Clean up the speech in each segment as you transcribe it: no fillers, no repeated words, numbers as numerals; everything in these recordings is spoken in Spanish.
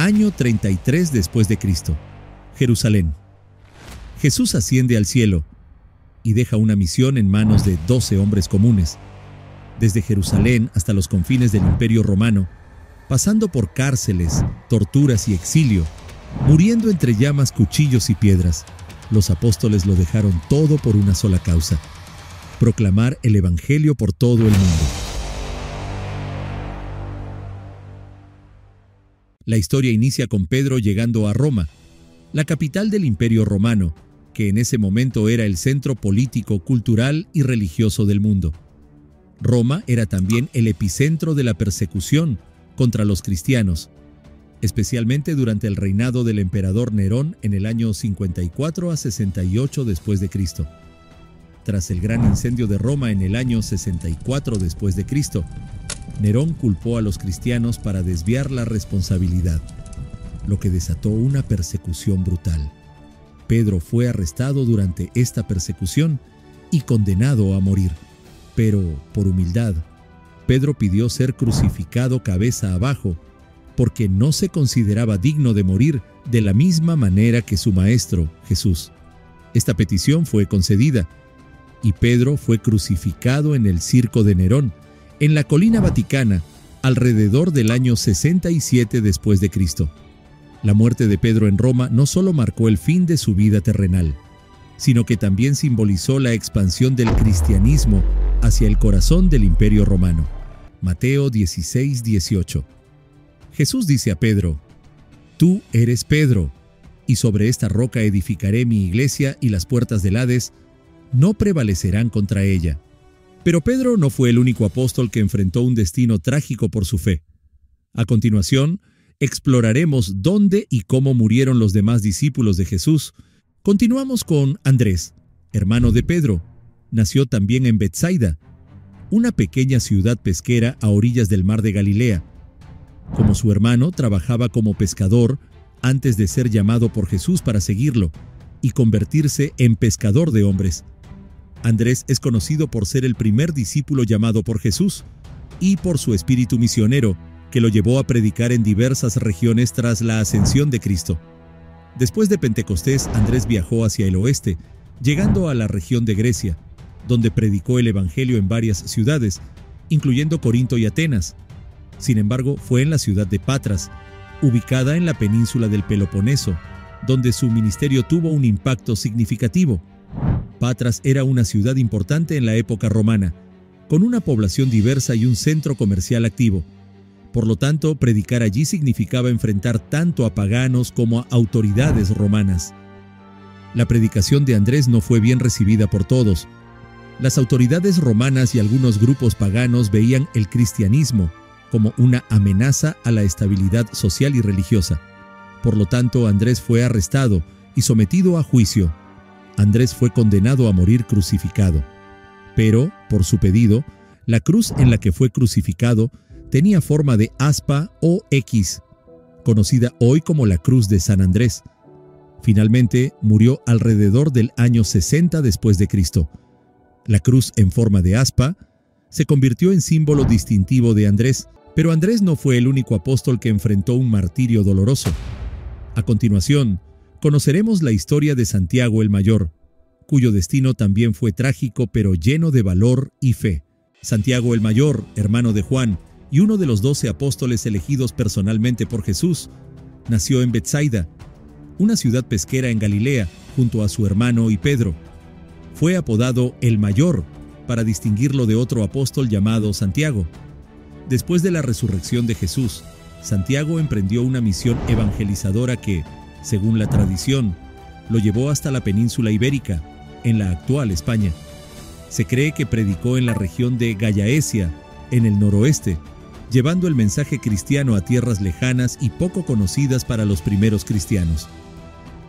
Año 33 después de Cristo. Jerusalén. Jesús asciende al cielo y deja una misión en manos de 12 hombres comunes. Desde Jerusalén hasta los confines del Imperio Romano, pasando por cárceles, torturas y exilio, muriendo entre llamas, cuchillos y piedras, los apóstoles lo dejaron todo por una sola causa: proclamar el Evangelio por todo el mundo. La historia inicia con Pedro llegando a Roma, la capital del Imperio Romano, que en ese momento era el centro político, cultural y religioso del mundo. Roma era también el epicentro de la persecución contra los cristianos, especialmente durante el reinado del emperador Nerón en el año 54 a 68 después de Cristo. Tras el gran incendio de Roma en el año 64 después de Cristo, Nerón culpó a los cristianos para desviar la responsabilidad, lo que desató una persecución brutal. Pedro fue arrestado durante esta persecución y condenado a morir. Pero, por humildad, Pedro pidió ser crucificado cabeza abajo, porque no se consideraba digno de morir de la misma manera que su maestro, Jesús. Esta petición fue concedida, y Pedro fue crucificado en el circo de Nerón, en la colina vaticana, alrededor del año 67 después de Cristo. La muerte de Pedro en Roma no solo marcó el fin de su vida terrenal, sino que también simbolizó la expansión del cristianismo hacia el corazón del Imperio Romano. Mateo 16:18. Jesús dice a Pedro: «Tú eres Pedro, y sobre esta roca edificaré mi iglesia, y las puertas del Hades no prevalecerán contra ella». Pero Pedro no fue el único apóstol que enfrentó un destino trágico por su fe. A continuación, exploraremos dónde y cómo murieron los demás discípulos de Jesús. Continuamos con Andrés, hermano de Pedro. Nació también en Betsaida, una pequeña ciudad pesquera a orillas del mar de Galilea. Como su hermano, trabajaba como pescador antes de ser llamado por Jesús para seguirlo y convertirse en pescador de hombres. Andrés es conocido por ser el primer discípulo llamado por Jesús y por su espíritu misionero, que lo llevó a predicar en diversas regiones tras la ascensión de Cristo. Después de Pentecostés, Andrés viajó hacia el oeste, llegando a la región de Grecia, donde predicó el Evangelio en varias ciudades, incluyendo Corinto y Atenas. Sin embargo, fue en la ciudad de Patras, ubicada en la península del Peloponeso, donde su ministerio tuvo un impacto significativo. Patras era una ciudad importante en la época romana, con una población diversa y un centro comercial activo. Por lo tanto, predicar allí significaba enfrentar tanto a paganos como a autoridades romanas. La predicación de Andrés no fue bien recibida por todos. Las autoridades romanas y algunos grupos paganos veían el cristianismo como una amenaza a la estabilidad social y religiosa. Por lo tanto, Andrés fue arrestado y sometido a juicio. Andrés fue condenado a morir crucificado. Pero, por su pedido, la cruz en la que fue crucificado tenía forma de aspa o X, conocida hoy como la Cruz de San Andrés. Finalmente, murió alrededor del año 60 después de Cristo. La cruz en forma de aspa se convirtió en símbolo distintivo de Andrés, pero Andrés no fue el único apóstol que enfrentó un martirio doloroso. A continuación, conoceremos la historia de Santiago el Mayor, cuyo destino también fue trágico pero lleno de valor y fe. Santiago el Mayor, hermano de Juan, y uno de los 12 apóstoles elegidos personalmente por Jesús, nació en Betsaida, una ciudad pesquera en Galilea, junto a su hermano y Pedro. Fue apodado el Mayor para distinguirlo de otro apóstol llamado Santiago. Después de la resurrección de Jesús, Santiago emprendió una misión evangelizadora que, según la tradición, lo llevó hasta la península ibérica, en la actual España. Se cree que predicó en la región de Gallaecia, en el noroeste, llevando el mensaje cristiano a tierras lejanas y poco conocidas para los primeros cristianos.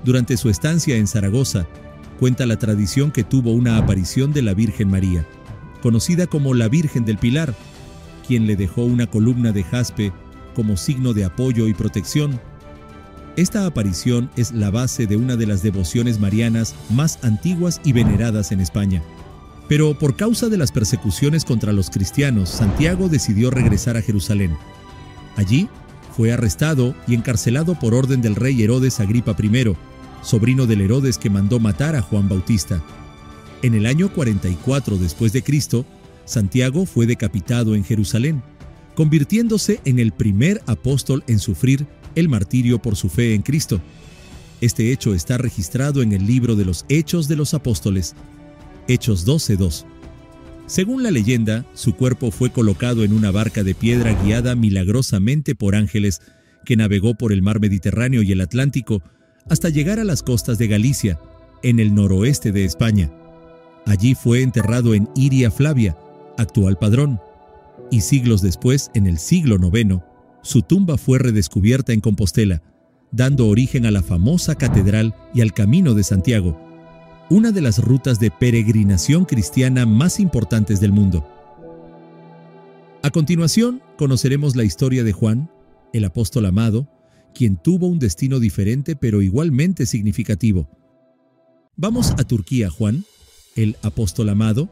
Durante su estancia en Zaragoza, cuenta la tradición que tuvo una aparición de la Virgen María, conocida como la Virgen del Pilar, quien le dejó una columna de jaspe como signo de apoyo y protección. Esta aparición es la base de una de las devociones marianas más antiguas y veneradas en España. Pero por causa de las persecuciones contra los cristianos, Santiago decidió regresar a Jerusalén. Allí Fue arrestado y encarcelado por orden del rey Herodes Agripa I, sobrino del Herodes que mandó matar a Juan Bautista. En el año 44 después de Cristo, Santiago fue decapitado en Jerusalén, convirtiéndose en el primer apóstol en sufrir el martirio por su fe en Cristo. Este hecho está registrado en el libro de los Hechos de los Apóstoles, Hechos 12:2. Según la leyenda, su cuerpo fue colocado en una barca de piedra guiada milagrosamente por ángeles que navegó por el mar Mediterráneo y el Atlántico hasta llegar a las costas de Galicia, en el noroeste de España. Allí fue enterrado en Iria Flavia, actual Padrón, y siglos después, en el siglo IX, su tumba fue redescubierta en Compostela, dando origen a la famosa catedral y al Camino de Santiago, una de las rutas de peregrinación cristiana más importantes del mundo. A continuación, conoceremos la historia de Juan, el apóstol amado, quien tuvo un destino diferente pero igualmente significativo. Vamos a Turquía. Juan, el apóstol amado,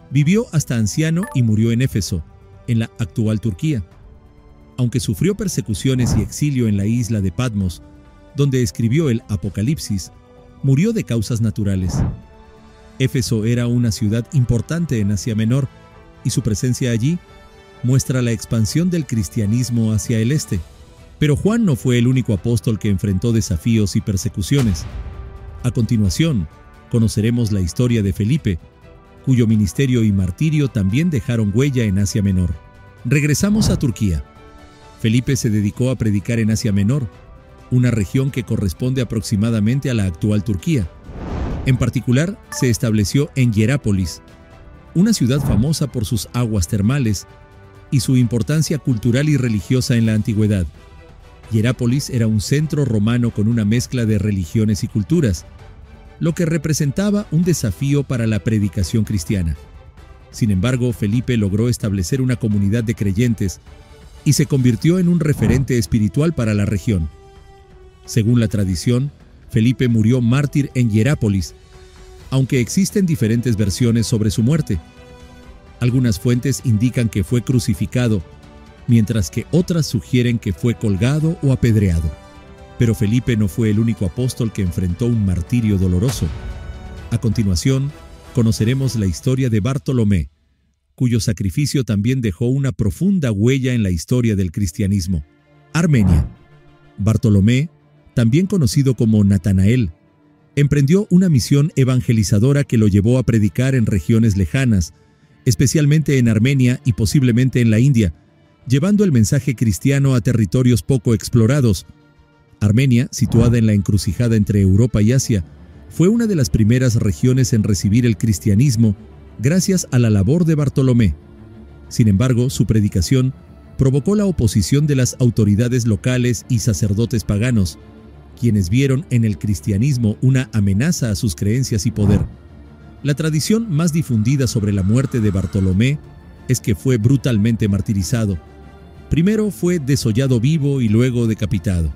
vivió hasta anciano y murió en Éfeso, en la actual Turquía. Aunque sufrió persecuciones y exilio en la isla de Patmos, donde escribió el Apocalipsis, murió de causas naturales. Éfeso era una ciudad importante en Asia Menor, y su presencia allí muestra la expansión del cristianismo hacia el este. Pero Juan no fue el único apóstol que enfrentó desafíos y persecuciones. A continuación, conoceremos la historia de Felipe, cuyo ministerio y martirio también dejaron huella en Asia Menor. Regresamos a Turquía. Felipe se dedicó a predicar en Asia Menor, una región que corresponde aproximadamente a la actual Turquía. En particular, se estableció en Hierápolis, una ciudad famosa por sus aguas termales y su importancia cultural y religiosa en la antigüedad. Hierápolis era un centro romano con una mezcla de religiones y culturas, lo que representaba un desafío para la predicación cristiana. Sin embargo, Felipe logró establecer una comunidad de creyentes y se convirtió en un referente espiritual para la región. Según la tradición, Felipe murió mártir en Hierápolis, aunque existen diferentes versiones sobre su muerte. Algunas fuentes indican que fue crucificado, mientras que otras sugieren que fue colgado o apedreado. Pero Felipe no fue el único apóstol que enfrentó un martirio doloroso. A continuación, conoceremos la historia de Bartolomé, cuyo sacrificio también dejó una profunda huella en la historia del cristianismo. Armenia. Bartolomé, también conocido como Natanael, emprendió una misión evangelizadora que lo llevó a predicar en regiones lejanas, especialmente en Armenia y posiblemente en la India, llevando el mensaje cristiano a territorios poco explorados. Armenia, situada en la encrucijada entre Europa y Asia, fue una de las primeras regiones en recibir el cristianismo gracias a la labor de Bartolomé. Sin embargo, su predicación provocó la oposición de las autoridades locales y sacerdotes paganos, quienes vieron en el cristianismo una amenaza a sus creencias y poder. La tradición más difundida sobre la muerte de Bartolomé es que fue brutalmente martirizado. Primero fue desollado vivo y luego decapitado.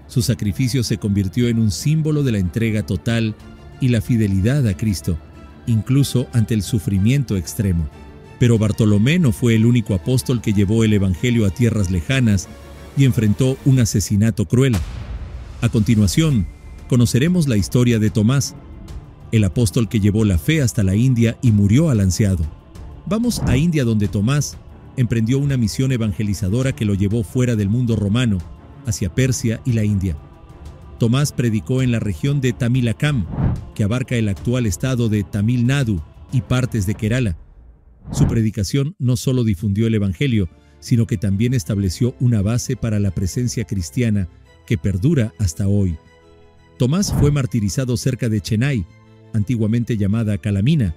Su sacrificio se convirtió en un símbolo de la entrega total y la fidelidad a Cristo, incluso ante el sufrimiento extremo. Pero Bartolomé no fue el único apóstol que llevó el evangelio a tierras lejanas y enfrentó un asesinato cruel. A continuación, conoceremos la historia de Tomás, el apóstol que llevó la fe hasta la India y murió alanceado. Vamos a India, donde Tomás emprendió una misión evangelizadora que lo llevó fuera del mundo romano, hacia Persia y la India. Tomás predicó en la región de Tamilakam, que abarca el actual estado de Tamil Nadu y partes de Kerala. Su predicación no solo difundió el evangelio, sino que también estableció una base para la presencia cristiana que perdura hasta hoy. Tomás fue martirizado cerca de Chennai, antiguamente llamada Calamina,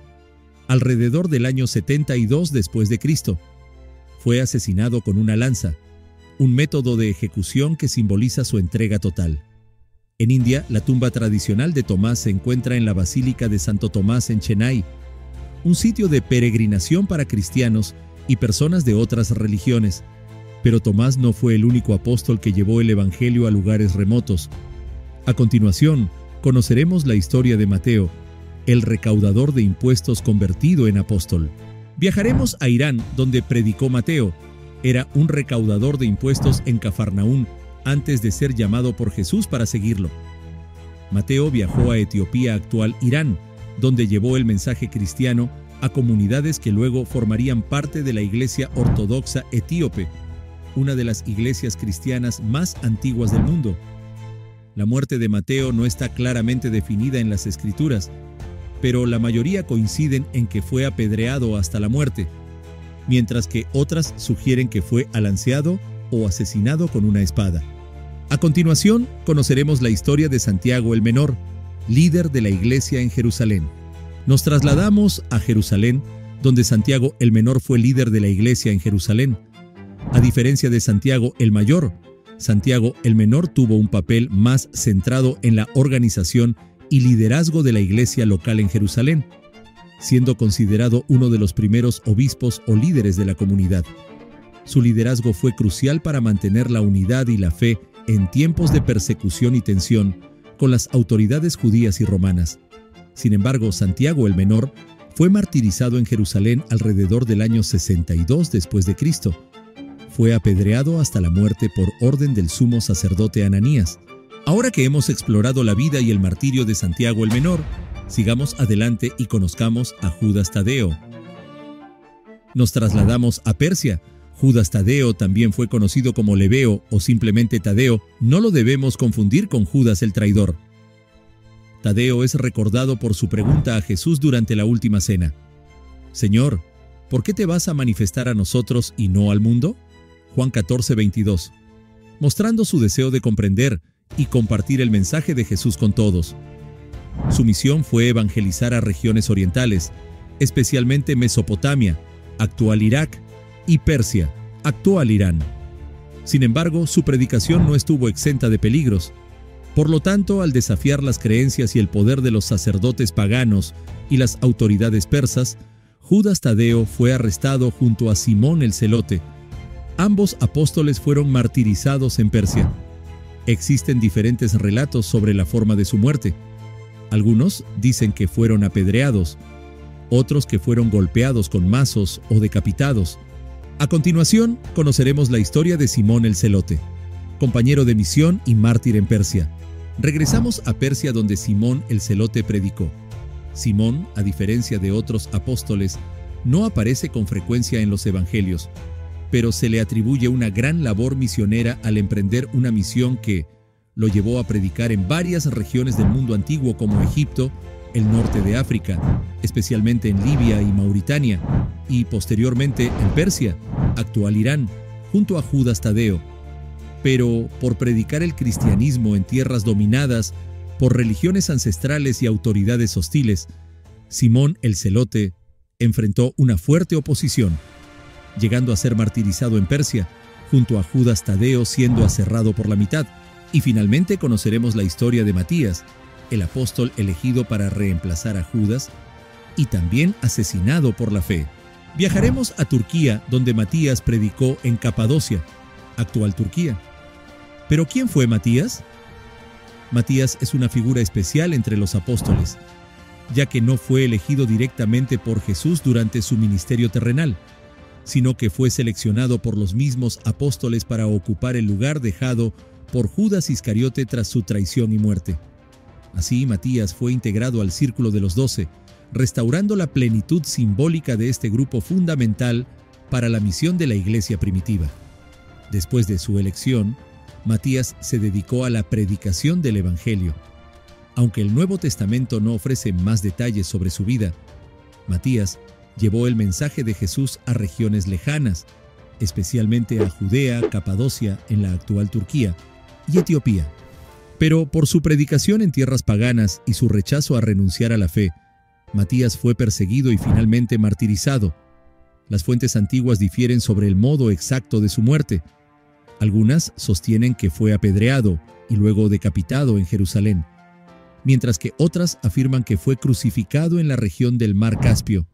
alrededor del año 72 después de Cristo. Fue asesinado con una lanza, un método de ejecución que simboliza su entrega total. En India, la tumba tradicional de Tomás se encuentra en la Basílica de Santo Tomás en Chennai, un sitio de peregrinación para cristianos y personas de otras religiones. Pero Tomás no fue el único apóstol que llevó el evangelio a lugares remotos. A continuación, conoceremos la historia de Mateo, el recaudador de impuestos convertido en apóstol. Viajaremos a Irán, donde predicó Mateo, Era un recaudador de impuestos en Cafarnaún antes de ser llamado por Jesús para seguirlo. Mateo viajó a Etiopía, actual Irán, donde llevó el mensaje cristiano a comunidades que luego formarían parte de la Iglesia Ortodoxa Etíope, una de las iglesias cristianas más antiguas del mundo. La muerte de Mateo no está claramente definida en las Escrituras, pero la mayoría coinciden en que fue apedreado hasta la muerte, mientras que otras sugieren que fue alanceado o asesinado con una espada. A continuación, conoceremos la historia de Santiago el Menor, líder de la iglesia en Jerusalén. Nos trasladamos a Jerusalén, donde Santiago el Menor fue líder de la iglesia en Jerusalén. A diferencia de Santiago el Mayor, Santiago el Menor tuvo un papel más centrado en la organización y liderazgo de la iglesia local en Jerusalén, siendo considerado uno de los primeros obispos o líderes de la comunidad. Su liderazgo fue crucial para mantener la unidad y la fe en tiempos de persecución y tensión con las autoridades judías y romanas. Sin embargo, Santiago el Menor fue martirizado en Jerusalén alrededor del año 62 después de Cristo. Fue apedreado hasta la muerte por orden del sumo sacerdote Ananías. Ahora que hemos explorado la vida y el martirio de Santiago el Menor, sigamos adelante y conozcamos a Judas Tadeo. Nos trasladamos a Persia. Judas Tadeo también fue conocido como Lebeo o simplemente Tadeo. No lo debemos confundir con Judas el traidor. Tadeo es recordado por su pregunta a Jesús durante la última cena. Señor, ¿por qué te vas a manifestar a nosotros y no al mundo? Juan 14:22. Mostrando su deseo de comprender y compartir el mensaje de Jesús con todos. Su misión fue evangelizar a regiones orientales, especialmente Mesopotamia, actual Irak, y Persia, actual Irán. Sin embargo, su predicación no estuvo exenta de peligros. Por lo tanto, al desafiar las creencias y el poder de los sacerdotes paganos y las autoridades persas, Judas Tadeo fue arrestado junto a Simón el Celote. Ambos apóstoles fueron martirizados en Persia. Existen diferentes relatos sobre la forma de su muerte. Algunos dicen que fueron apedreados, otros que fueron golpeados con mazos o decapitados. A continuación, conoceremos la historia de Simón el Celote, compañero de misión y mártir en Persia. Regresamos a Persia, donde Simón el Celote predicó. Simón, a diferencia de otros apóstoles, no aparece con frecuencia en los evangelios, pero se le atribuye una gran labor misionera al emprender una misión que lo llevó a predicar en varias regiones del mundo antiguo como Egipto, el norte de África, especialmente en Libia y Mauritania, y posteriormente en Persia, actual Irán, junto a Judas Tadeo. Pero por predicar el cristianismo en tierras dominadas por religiones ancestrales y autoridades hostiles, Simón el Celote enfrentó una fuerte oposición, llegando a ser martirizado en Persia, junto a Judas Tadeo siendo aserrado por la mitad. Y finalmente conoceremos la historia de Matías, el apóstol elegido para reemplazar a Judas y también asesinado por la fe. Viajaremos a Turquía, donde Matías predicó en Capadocia, actual Turquía. ¿Pero quién fue Matías? Matías es una figura especial entre los apóstoles, ya que no fue elegido directamente por Jesús durante su ministerio terrenal, sino que fue seleccionado por los mismos apóstoles para ocupar el lugar dejado por Judas Iscariote tras su traición y muerte. Así, Matías fue integrado al círculo de los 12, restaurando la plenitud simbólica de este grupo fundamental para la misión de la iglesia primitiva. Después de su elección, Matías se dedicó a la predicación del Evangelio. Aunque el Nuevo Testamento no ofrece más detalles sobre su vida, Matías llevó el mensaje de Jesús a regiones lejanas, especialmente a Judea, Capadocia, en la actual Turquía, y Etiopía. Pero por su predicación en tierras paganas y su rechazo a renunciar a la fe, Matías fue perseguido y finalmente martirizado. Las fuentes antiguas difieren sobre el modo exacto de su muerte. Algunas sostienen que fue apedreado y luego decapitado en Jerusalén, mientras que otras afirman que fue crucificado en la región del Mar Caspio.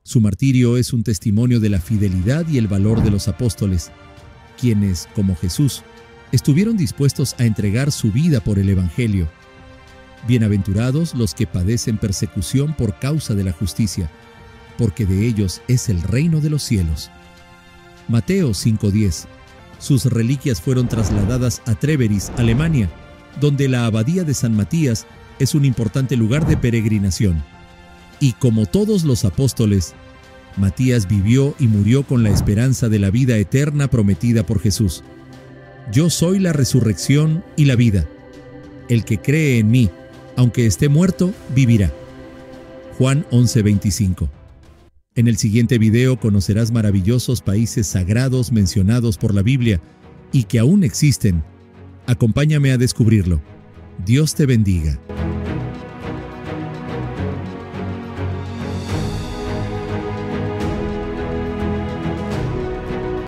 Su martirio es un testimonio de la fidelidad y el valor de los apóstoles, quienes, como Jesús, estuvieron dispuestos a entregar su vida por el Evangelio. Bienaventurados los que padecen persecución por causa de la justicia, porque de ellos es el reino de los cielos. Mateo 5:10. Sus reliquias fueron trasladadas a Treveris, Alemania, donde la abadía de San Matías es un importante lugar de peregrinación. Y como todos los apóstoles, Matías vivió y murió con la esperanza de la vida eterna prometida por Jesús. Yo soy la resurrección y la vida. El que cree en mí, aunque esté muerto, vivirá. Juan 11:25. En el siguiente video conocerás maravillosos países sagrados mencionados por la Biblia y que aún existen. Acompáñame a descubrirlo. Dios te bendiga.